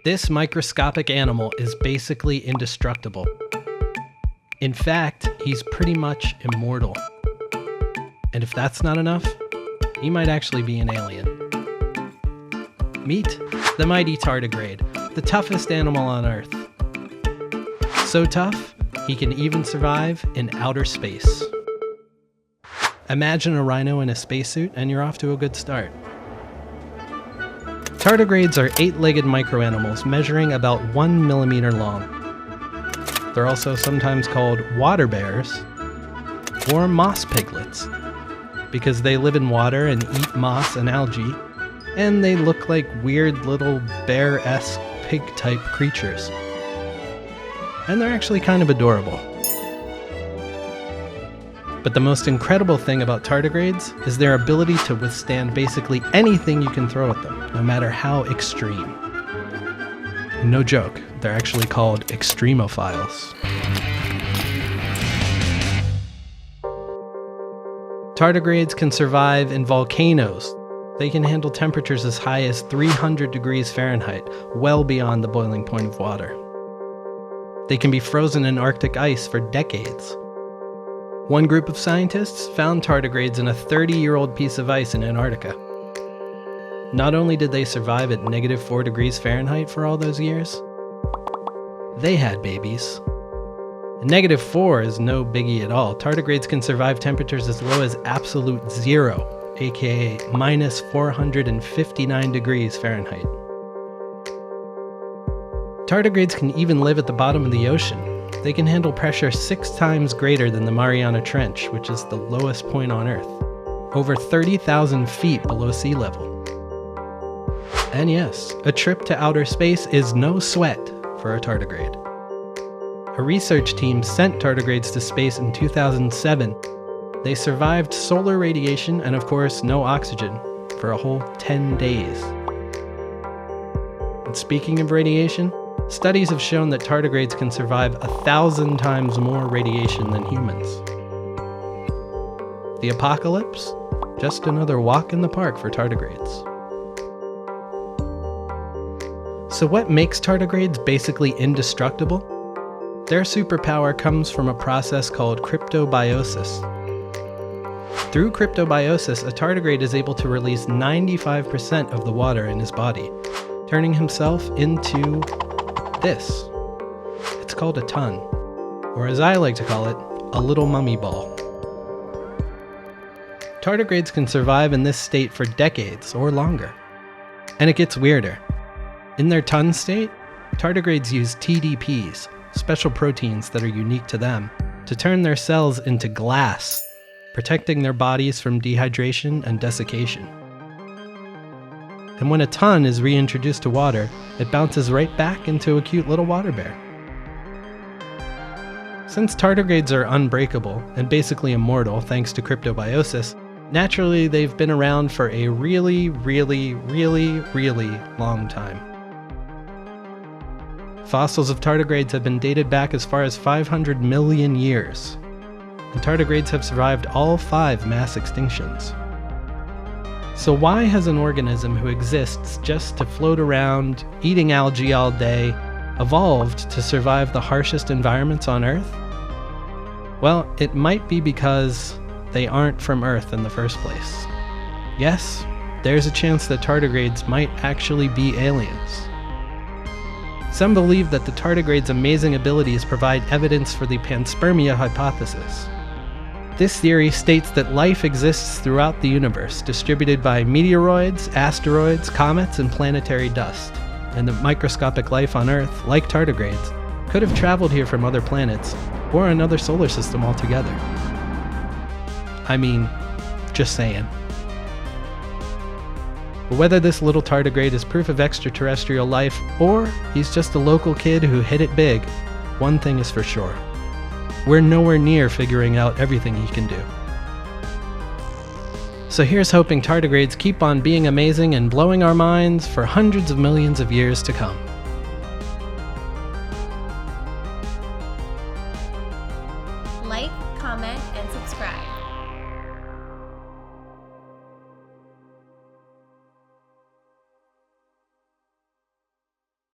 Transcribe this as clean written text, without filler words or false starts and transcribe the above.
This microscopic animal is basically indestructible. In fact, he's pretty much immortal. And if that's not enough, he might actually be an alien. Meet the mighty tardigrade, the toughest animal on Earth. So tough, he can even survive in outer space. Imagine a rhino in a spacesuit and you're off to a good start. Tardigrades are 8-legged microanimals measuring about 1 millimeter long. They're also sometimes called water bears or moss piglets because they live in water and eat moss and algae, and they look like weird little bear-esque pig-type creatures. And they're actually kind of adorable. But the most incredible thing about tardigrades is their ability to withstand basically anything you can throw at them, no matter how extreme. And no joke, they're actually called extremophiles. Tardigrades can survive in volcanoes. They can handle temperatures as high as 300 degrees Fahrenheit, well beyond the boiling point of water. They can be frozen in Arctic ice for decades. One group of scientists found tardigrades in a 30-year-old piece of ice in Antarctica. Not only did they survive at -4 degrees Fahrenheit for all those years, they had babies. And -4 is no biggie at all. Tardigrades can survive temperatures as low as absolute zero, aka -459 degrees Fahrenheit. Tardigrades can even live at the bottom of the ocean. They can handle pressure 6 times greater than the Mariana Trench, which is the lowest point on Earth, over 30,000 feet below sea level. And yes, a trip to outer space is no sweat for a tardigrade. A research team sent tardigrades to space in 2007. They survived solar radiation and, of course, no oxygen for a whole 10 days. And speaking of radiation, studies have shown that tardigrades can survive 1,000 times more radiation than humans. The apocalypse? Just another walk in the park for tardigrades. So what makes tardigrades basically indestructible? Their superpower comes from a process called CRYPTOBIOSIS. Through CRYPTOBIOSIS, a tardigrade is able to release 95% of the water in his body, turning himself into this. It's called a ton, or as I like to call it, a little mummy ball. Tardigrades can survive in this state for decades or longer. And it gets weirder. In their ton state, tardigrades use TDPs, special proteins that are unique to them, to turn their cells into glass, protecting their bodies from dehydration and desiccation. And when a ton is reintroduced to water, it bounces right back into a cute little water bear. Since tardigrades are unbreakable and basically immortal thanks to CRYPTOBIOSIS, naturally they've been around for a really long time. Fossils of tardigrades have been dated back as far as 500 million years, and tardigrades have survived all 5 mass extinctions. So why has an organism who exists just to float around, eating algae all day, evolved to survive the harshest environments on Earth? Well, it might be because they aren't from Earth in the first place. Yes, there's a chance that tardigrades might actually be aliens. Some believe that the tardigrade's amazing abilities provide evidence for the PANSPERMIA hypothesis. This theory states that life exists throughout the universe, distributed by meteoroids, asteroids, comets, and planetary dust, and that microscopic life on Earth, like tardigrades, could have traveled here from other planets or another solar system altogether. I mean, just saying. But whether this little tardigrade is proof of extraterrestrial life or he's just a local kid who hit it big, one thing is for sure. We're nowhere near figuring out everything he can do. So here's hoping tardigrades keep on being amazing and blowing our minds for hundreds of millions of years to come.